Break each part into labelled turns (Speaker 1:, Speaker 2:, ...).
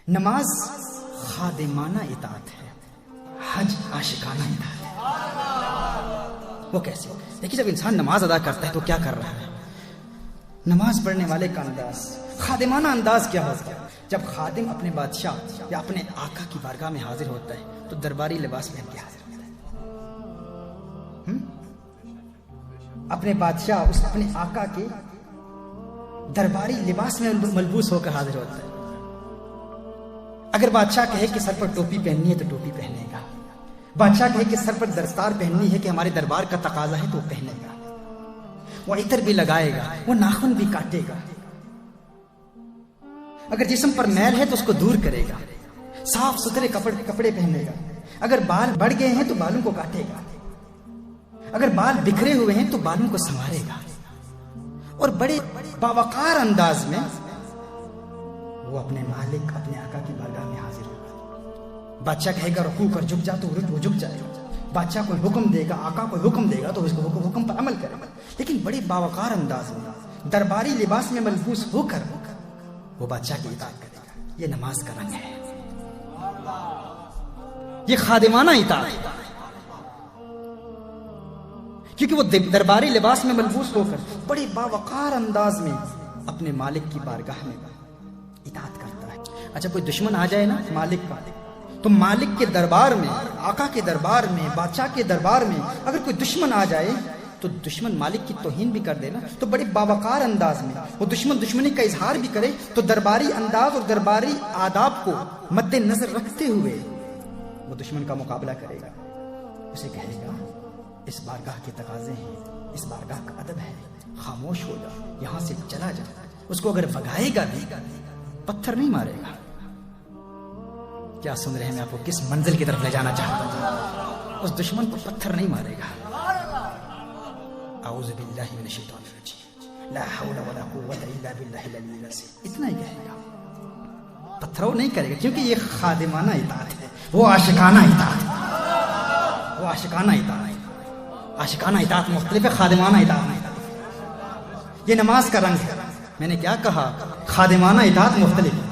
Speaker 1: نماز خادمانہ اطاعت ہے، حج عاشقانہ اطاعت ہے۔ وہ کیسے؟ دیکھیے، جب انسان نماز ادا کرتا ہے تو کیا کر رہا ہے؟ نماز پڑھنے والے کا انداز، خادمانہ انداز کیا ہوتا ہے؟ جب خادم اپنے بادشاہ یا اپنے آقا کی بارگاہ میں حاضر ہوتا ہے تو درباری لباس پہن کے حاضر ہوتا ہے۔ اپنے بادشاہ اپنے آقا کے درباری لباس میں ملبوس ہو کر حاضر ہوتا ہے۔ اگر بادشاہ کہے کہ سر پر ٹوپی پہننی ہے تو ٹوپی پہنے گا، بادشاہ کہے کہ سر پر دستار پہننی ہے کہ ہمارے دربار کا تقاضا ہے تو وہ پہنے گا، وہ عطر بھی لگائے گا، وہ ناخن بھی کاٹے گا، اگر جسم پر میل ہے تو اس کو دور کرے گا، صاف ستھرے کپڑے پہنے گا، اگر بال بڑھ گئے ہیں تو بالوں کو کاٹے گا، اگر بال بکھرے ہوئے ہیں تو بالوں کو سنوارے گا، اور بڑے باوقار انداز میں وہ اپنے مالک اپنے آقا کی بارگاہ میں حاضر ہوگا۔ بادشاہ کہے گا رکوع کر، جھک جا تو وہ جھک جائے گا، بادشاہ کوئی حکم دے گا، آقا کوئی حکم دے گا تو اس کو حکم پر عمل کرے گا، لیکن بڑے باوقار انداز میں درباری لباس میں ملبوس ہو کر وہ بادشاہ کی اطاعت کرے گا۔ یہ نماز کا رنگ ہے، یہ خادمانہ اطاعت ہے، کیونکہ وہ درباری لباس میں ملبوس ہو کر بڑے باوقار انداز میں اپنے مالک کی بارگاہ میں اطاعت کرتا ہے۔ اچھا، کوئی دشمن آ جائے نا مالک کا، تو مالک کے دربار میں، آقا کے دربار میں، بادشاہ کے دربار میں اگر کوئی دشمن آ جائے تو دشمن مالک کی توہین بھی کر دے نا، تو بڑے باوقار انداز میں وہ دشمنی کا اظہار بھی کرے تو درباری انداز اور درباری آداب کو مد نظر رکھتے ہوئے وہ دشمن کا مقابلہ کرے گا، اسے کہے گا اس بارگاہ کے تقاضے ہیں، اس بارگاہ کا ادب ہے، خاموش ہو جا، یہاں سے چلا جا۔ اس کو اگر بھگائے گا بھی پتھر نہیں مارے گا۔ کیا سن رہے ہیں؟ میں آپ کو کس منزل کی طرف لے جانا چاہتا ہوں؟ اس دشمن کو پتھر نہیں مارے گا۔ اعوذ باللہ من الشیطان الرجیم، لا حول ولا قوۃ الا باللہ العلی العظیم، اتنا ہی کہے گا، پتھروں نہیں کرے گا، کیونکہ یہ خادمانہ اطاعت ہے، وہ عاشقانہ اطاعت ہے، وہ عاشقانہ اطاعت ہے۔ عاشقانہ اطاعت مختلف ہے، خادمانہ اطاعت نہیں۔ یہ نماز کا رنگ ہے۔ میں نے کیا کہا؟ خادمانہ اطاعت مختلف ہے۔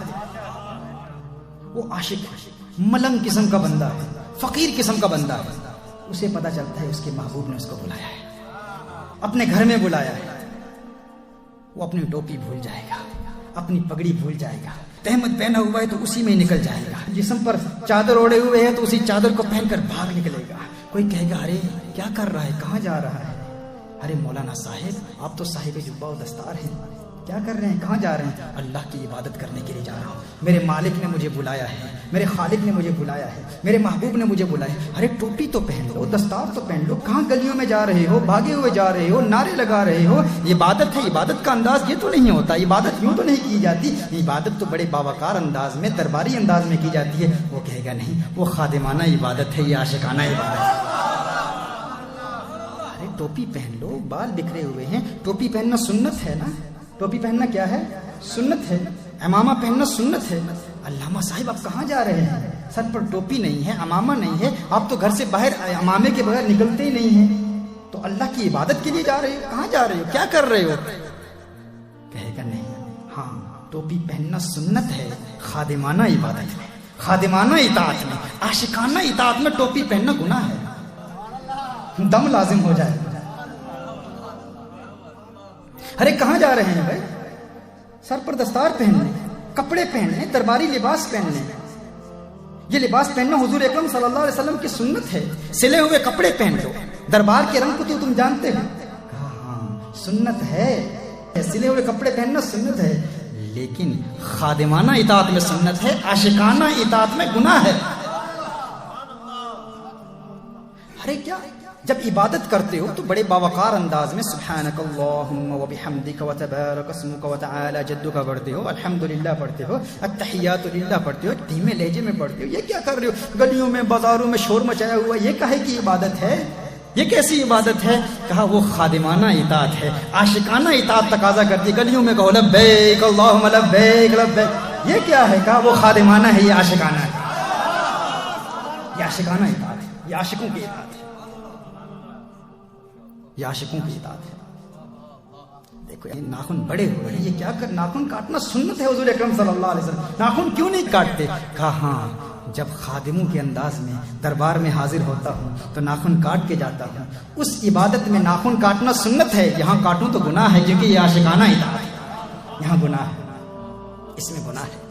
Speaker 1: وہ عاشق ہے، ملنگ قسم کا بندہ ہے، فقیر قسم کا بندہ ہے، اسے پتا چلتا ہے اس کے محبوب نے اس کو بلایا ہے، اپنے گھر میں بلایا ہے، وہ اپنی ٹوپی بھول جائے گا، اپنی پگڑی بھول جائے گا، تہمت پہنا ہوا ہے تو اسی میں نکل جائے گا، جسم پر چادر اوڑے ہوئے ہے تو اسی چادر کو پہن کر بھاگ نکلے گا۔ کوئی کہے گا ارے کیا کر رہا ہے، کہاں جا رہا ہے؟ ارے مولانا صاحب، آپ تو صاحب جبہ و دستار ہیں، کیا کر رہے ہیں، کہاں جا رہے ہیں؟ اللہ کی عبادت کرنے کے لیے جا رہا ہوں، میرے مالک نے مجھے بلایا ہے، میرے خالق نے مجھے بلایا ہے، میرے محبوب نے مجھے بلایا ہے۔ ارے ٹوپی تو پہن لو، دستار تو پہن لو، کہاں گلیوں میں جا رہے ہو، بھاگے ہوئے جا رہے ہو، نعرے لگا رہے ہو؟ عبادت ہے، عبادت کا انداز یہ تو نہیں ہوتا، عبادت یوں تو نہیں کی جاتی، عبادت تو بڑے باوقار انداز میں، درباری انداز میں کی جاتی ہے۔ وہ کہے گا نہیں، وہ خادمانہ عبادت ہے، یہ عاشقانہ عبادت ہے۔ ارے ٹوپی پہن لو، بال بکھرے ہوئے ہیں، ٹوپی پہننا سنت ہے نا، ٹوپی پہننا کیا ہے؟ سنت ہے، عمامہ پہننا سنت ہے۔ علامہ صاحب آپ کہاں جا رہے ہیں؟ سر پر ٹوپی نہیں ہے، عمامہ نہیں ہے، آپ تو گھر سے باہر عمامے کے بغیر نکلتے ہی نہیں ہیں، تو اللہ کی عبادت کے لیے جا رہے ہو؟ کہاں جا رہے ہو، کیا کر رہے ہو؟ کہے گا نہیں، ہاں ٹوپی پہننا سنت ہے، خادمانہ عبادت میں، خادمانہ اطاعت میں، عاشقانہ اطاعت میں ٹوپی پہننا گناہ ہے، دم لازم ہو جائے گا۔ ارے کہاں جا رہے ہیں بھائی؟ سر پر دستار پہننے، کپڑے پہننے، درباری لباس پہننے، یہ لباس پہننا حضور اکرم صلی اللہ علیہ وسلم کی سنت ہے۔ سلے ہوئے کپڑے پہن لو، دربار کے رنگ کو تو تم جانتے ہو، ہاں سنت ہے، سلے ہوئے کپڑے پہننا سنت ہے، لیکن خادمانہ اطاعت میں سنت ہے، عاشقانہ اطاعت میں گناہ ہے۔ ارے کیا، جب عبادت کرتے ہو تو بڑے باوقار انداز میں سبحانک اللہم و بحمدک و تبارک اسمک و تعالی جدک پڑھتے ہو، الحمدللہ پڑھتے ہو، التحیات للہ پڑھتے ہو، دھیمے لہجے میں پڑھتے ہو، یہ کیا کر رہے ہو؟ گلیوں میں بازاروں میں شور مچایا ہوا، یہ کہے کی عبادت ہے؟ یہ کیسی عبادت ہے؟ کہا وہ خادمانہ اطاعت ہے، عاشقانہ اطاعت تقاضا کرتی ہے، گلیوں میں کہو لبیک اللہم لبیک لبیک، یہ کیا ہے؟ کہا وہ خادمانہ ہے، یہ عاشقانہ ہے، یہ عاشقانہ اطاعت ہے، یہ عاشقوں کی اطاعت ہے، یہ عاشقوں کی اطاعت ہے۔ دیکھو ناخن بڑے ہو رہے ہیں، یہ کیا کر، ناخن کاٹنا سنت ہے حضور اکرم صلی اللہ علیہ وسلم، ناخن کیوں نہیں کاٹتے؟ کہا ہاں جب خادموں کے انداز میں دربار میں حاضر ہوتا ہوں تو ناخن کاٹ کے جاتا ہوں، اس عبادت میں ناخن کاٹنا سنت ہے، یہاں کاٹوں تو گناہ ہے کیونکہ یہ عاشقانہ اطاعت ہے، یہاں گناہ ہے، اس میں گناہ ہے۔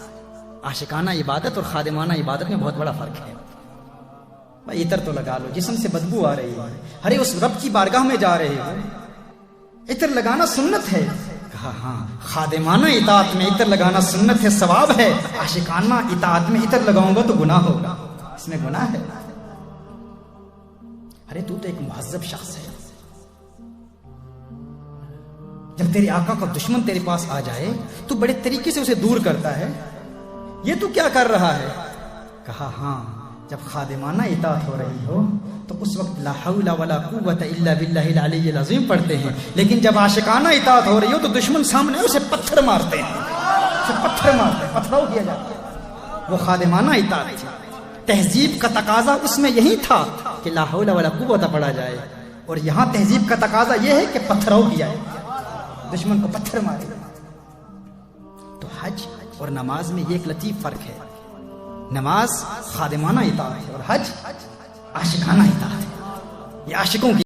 Speaker 1: عاشقانہ عبادت اور خادمانہ عبادت میں بہت بڑا فرق ہے۔ بھائی عطر تو لگا لو، جسم سے بدبو آ رہی ہے، ارے اس رب کی بارگاہ میں جا رہے ہو، عطر لگانا سنت ہے۔ کہا ہاں خادمانہ اطاعت میں عطر لگانا سنت ہے، ثواب ہے، عاشقانہ اطاعت میں عطر لگاؤں گا تو گناہ ہوگا، اس میں گناہ ہے۔ ارے تو ایک مہذب شخص ہے، جب تیرے آقا کا دشمن تیرے پاس آ جائے تو بڑے طریقے سے اسے دور کرتا ہے، یہ تو کیا کر رہا ہے؟ کہا ہاں جب خادمانہ اطاعت ہو رہی ہو تو اس وقت لا حول ولا قوت الا باللہ العلی العظیم پڑھتے ہیں، لیکن جب عاشقانہ اطاعت ہو رہی ہو تو دشمن سامنے اسے پتھر مارتے ہیں، اسے پتھر مارتے ہیں، پتھراؤ کیا جاتا ہے۔ وہ خادمانہ اطاعت تھی، تہذیب کا تقاضا اس میں یہی تھا کہ لا حول ولا قوت پڑھا جائے، اور یہاں تہذیب کا تقاضا یہ ہے کہ پتھراؤ کیا جائے، دشمن کو پتھر مارے۔ تو حج اور نماز میں یہ ایک لطیف فرق ہے، نماز خادمانہ اطاعت ہے اور حج عاشقانہ اطاعت ہے، یہ عاشقوں کی